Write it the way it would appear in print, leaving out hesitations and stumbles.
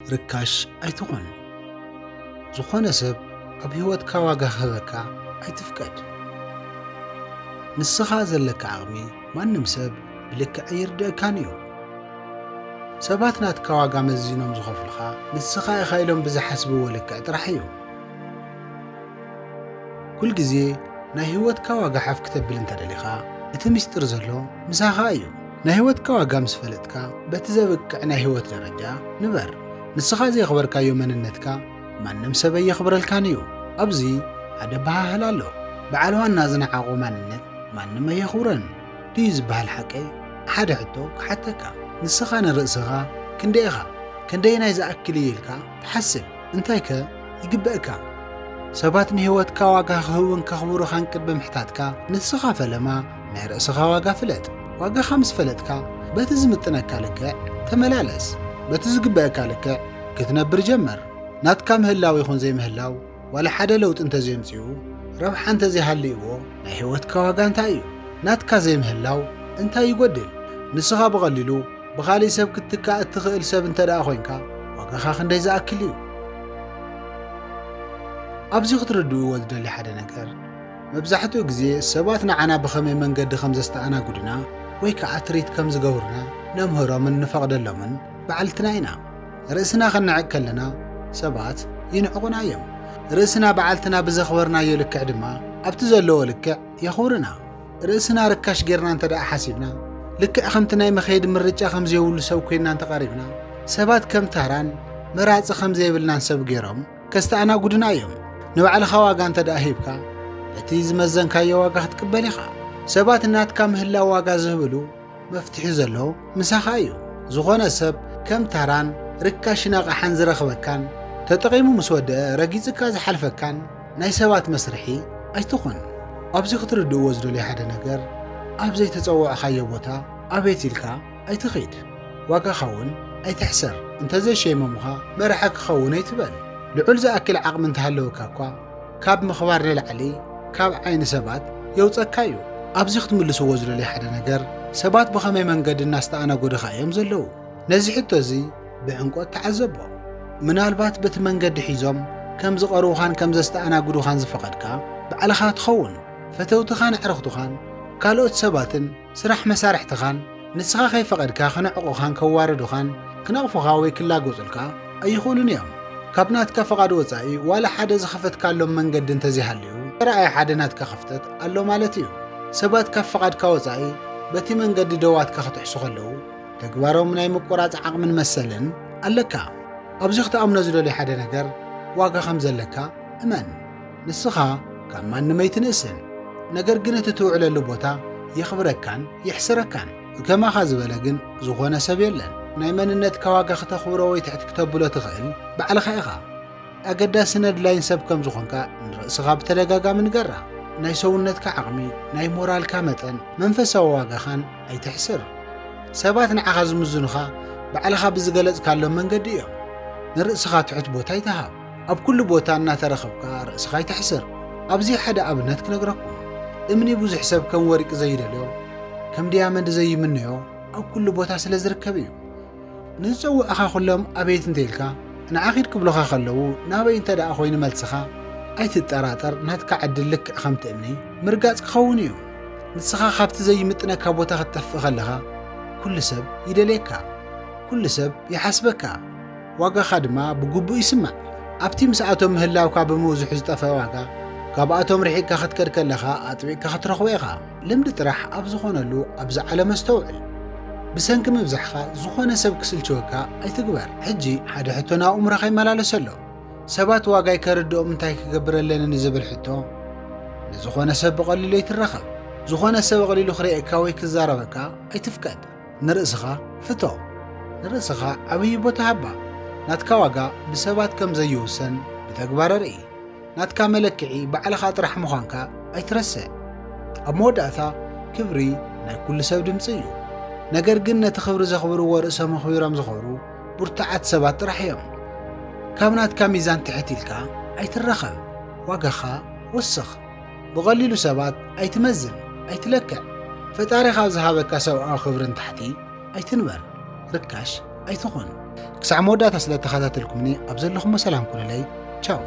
ርካሽ ኣይትኾን ዝኾነ ሰብ ኣብ ህይወትካ ዋጋ ክህበካ ኣይትፍቀድ ንስኻ ዘለካ ዓቕሚ ማንም ሰብ ብልክዕ ይርድአካን እዩ ሰባት ናትካ ዋጋ መዚኖም ዝኸፍልኻ ንስኻ ኢኻ ኢሎም ብዝሓስብዎ ልክዕ ጥራሕ እዩ ኩል ግዜ ናይ ህይወትካ ዋጋ ሓፍ ክተብል እንተደሊኻ እቲ ምስጢር ዘሎ ምሳኻ እዩ ናይ ህይወትካ ዋጋ ምስ ፈለጥካ በቲ ዘብቅዕ ናይ ህይወት ደረጃ ንበር ንስኻ ዘይኽበርካዮ መንነትካ ማንም ሰብ ኣየኽብረልካን እዩ ኣብዚ ሓደ ባህል ኣሎ በዓል ዋና ዝነዓቑ ማንነት ማንም ኣየኽብረን ድዩ ዝበሃል ሓቂ ሓደ ሕቶ ክሓተካ ንስኻ ንርእስኻ ክንደይ ኢኻ ክንደይ ናይ ዝኣክል ኢልካ ትሓስብ እንታይ ከ ይግብአካ ሰባት ንህይወትካ ዋጋ ክህቡን ከኽብሩኻን ቅድሚ ምሕታትካ ንስኻ ፈለማ ናይ ርእስኻ ዋጋ ፍለጥ ዋጋኻ ምስ ፈለጥካ በቲ ዝምጥነካ ልክዕ ተመላለስ በቲ ዝግብአካ ልክዕ ክትነብር ጀመር ናትካ ምህላው ይኹን ዘይምህላው ዋላ ሓደ ለውጥ እንተዘይምፅኡ ረብሓ እንተዘይሃልይዎ ናይ ህይወትካ ዋጋ እንታይ እዩ ናትካ ዘይምህላው እንታይ ይጎድል ንስኻ ብቐሊሉ ብኻሊእ ሰብ ክትካእ እትኽእል ሰብ እንተደኣ ኮይንካ ዋጋኻ ክንደይ ዝኣክል እዩ ኣብዚ ክትርድእዎ ዝደሊ ሓደ ነገር መብዛሕትኡ ግዜ ሰባት ንዓና ብኸመይ መንገዲ ከም ዘስተኣናግዱና ወይ ከዓ ትሪት ከም ዝገብሩና ነምህሮምን ንፈቕደሎምን በዓልትና ኢና ርእስና ኸንዕቅ ከለና ሰባት ይንዕቑና እዮም ርእስና በዓልትና ብዘኽበርናዮ ልክዕ ድማ ኣብቲ ዘለዎ ልክዕ የኽብርና ርእስና ርካሽ ጌርና እንተደኣ ሓሲብና ልክዕ ከምቲ ናይ መኸይድ ምርጫ ከም ዘይብሉ ሰብ ኮይንና እንተቐሪብና ሰባት ከም ታራን መራፂ ከም ዘይብልናን ሰብ ገይሮም ከስተኣናግዱና እዮም ንባዕልኻ ዋጋ እንተደኣ ሂብካ እቲ ዝመዘንካዮ ዋጋ ክትቅበል ኢኻ ሰባት ናትካ ምህላው ዋጋ ዝህብሉ መፍትሒ ዘሎ ምሳኻ እዩ ዝኾነ ሰብ ከም ታራን ርካሽን ኣቕሓን ዝረኽበካን ተጠቒሙ ምስ ወድአ ረጊፅካ ዝሓልፈካን ናይ ሰባት መስርሒ ኣይትኹን ኣብዚ ክትርድእዎ ዝደልዮ ሓደ ነገር ኣብ ዘይተፀውዐኻዮ ቦታ ኣቤት ኢልካ ኣይትኸይድ ዋጋኻ እውን ኣይትሕሰር እንተዘይሸይሞምኻ መርሐ ክኸውን ኣይትበል ልዑል ዝኣክል ዓቕሚ እንተሃለወካ እኳ ካብ ምኽባር ንላዕሊ ካብ ዓይኒ ሰባት የውፀካ እዩ ኣብዚ ክትምልስዎ ዝደልዮ ሓደ ነገር ሰባት ብኸመይ መንገዲ እናስተኣናገዱኻ እዮም ዘለዉ ነዚ ሕቶ እዚ ብዕንቆት ተዓዘቦ ምናልባት በቲ መንገዲ ሒዞም ከም ዝቐርቡኻን ከም ዘስተኣናግዱኻን ዝፈቐድካ ባዕልኻ ትኸውን ፈተውትኻን ኣዕርኽቱኻን ካልኦት ሰባትን ስራሕ መሳርሕትኻን ንስኻ ከይፈቐድካ ክነዕቑኻን ከዋርዱኻን ክነቕፉኻ ወይ ክላጎፅልካ ኣይኽእሉን እዮም ካብ ናትካ ፈቓድ ወፃኢ ዋላ ሓደ ዝኸፈትካሎም መንገዲ እንተዘይሃልዩ ረኣይ ሓደ ናትካ ኸፍተት ኣሎ ማለት እዩ ሰባት ካብ ፈቓድካ ወፃኢ በቲ መንገዲ ደዋትካ ክትሕሱ ከለዉ ተግባሮም ናይ ምቁራፅ ዓቕምን መሰልን ኣለካ ኣብዚ ክትኣምኖ ዝደልዮ ሓደ ነገር ዋጋ ከም ዘለካ እመን ንስኻ ካብ ማንም ኣይትንእስን ነገር ግን እቲ ትውዕለሉ ቦታ የኽብረካን ይሕስረካን ከማኻ ዝበለ ግን ዝኾነ ሰብ የለን ናይ መንነትካ ዋጋ ክተኽብሮ ወይ ትሕቲ ክተብሎ ትኽእል ባዕልኻ ኢኻ ኣገዳሲ ነድላይን ሰብ ከም ዝኾንካ ንርእስኻ ብተደጋጋሚ ንገራ ናይ ሰውነትካ ዓቕሚ ናይ ሞራልካ መጠን መንፈሳዊ ዋጋኻን ኣይትሕስር ሰባት ንዓኻ ዝምዝኑኻ ባዕልኻ ብዝገለጽካሎም መንገዲ እዮም ንርእስኻ ትሑት ቦታ ይትሃብ ኣብ ኩሉ ቦታ እናተረኸብካ ርእስኻ ይትሕስር ኣብዚ ሓደ ኣብነት ክነግረኩም እምኒ ብዙሕ ሰብ ከም ወርቂ ዘይደልዮ ከም ዲያመንድ ዘይምንዮ ኣብ ኩሉ ቦታ ስለ ዝርከብ እዩ ንዝፀውዕኻ ኩሎም ኣቤት እንተኢልካ ንዓኺድ ክብሎኻ ከለዉ ናበይ እንተ ደኣ ኮይኑ መልስኻ ኣይትጠራጠር ናትካ ዕድል ልክዕ ከምቲ እምኒ ምርጋፅ ክኸውን እዩ ንስኻ ካብቲ ዘይምጥነካ ቦታ ክትጠፍእ ከለኻ ኩሉ ሰብ ይደልየካ ኩሉ ሰብ ይሓስበካ ዋጋኻ ድማ ብግቡእ ይስማዕ ኣብቲ ምስኣቶም ምህላውካ ብምውዙሑ ዝጠፈአ ዋጋ ካብኣቶም ርሒቕካ ክትከድ ከለኻ ኣጥቢቕካ ክትረኽቦ ኢኻ ልምዲ ጥራሕ ኣብ ዝኾነሉ ኣብዚ ዓለም ኣስተውዕል ብሰንኪ ምብዛሕኻ ዝኾነ ሰብ ክስልችወካ ኣይትግበር ሕጂ ሓደ ሕቶ ናብ ኣእምሮኻ ይመላለስ ኣሎ ሰባት ዋጋይ ከርድኦም እንታይ ክገብረለኒ ንዝብል ሕቶ ንዝኾነ ሰብ ብቐሊሉ ኣይትረኸብ ዝኾነ ሰብ ቀሊሉ ክርኤካ ወይ ክዛረበካ ኣይትፍቀድ ንርእስኻ ፍቶ ንርእስኻ ዓብዪ ቦታ ሃባ ናትካ ዋጋ ብሰባት ከም ዘይውሰን ብተግባር ርኢ ናትካ መለክዒ ባዕልኻ ጥራሕ ምዃንካ ኣይትረስዕ ኣብ መወዳእታ ክብሪ ናይ ኩሉ ሰብ ድምፂ እዩ ነገር ግን ነቲ ክብሪ ዘኽብርዎ ርእሶም ኣኽቢሮም ዝኸብሩ ብርቱዓት ሰባት ጥራሕ እዮም ካብ ናትካ ሚዛን ትሕት ኢልካ ኣይትረኸብ ዋጋኻ ወስኽ ብቐሊሉ ሰባት ኣይትመዝን ኣይትለክዕ ፈጣሪ ካብ ዝሃበካ ሰብኣዊ ክብርን ታሕቲ ኣይትንበር ርካሽ ኣይትኾን ክሳዕ መወዳእታ ስለ ተኸታተልኩምኒ ኣብ ዘለኹም ሰላም ኩነለይ ቻው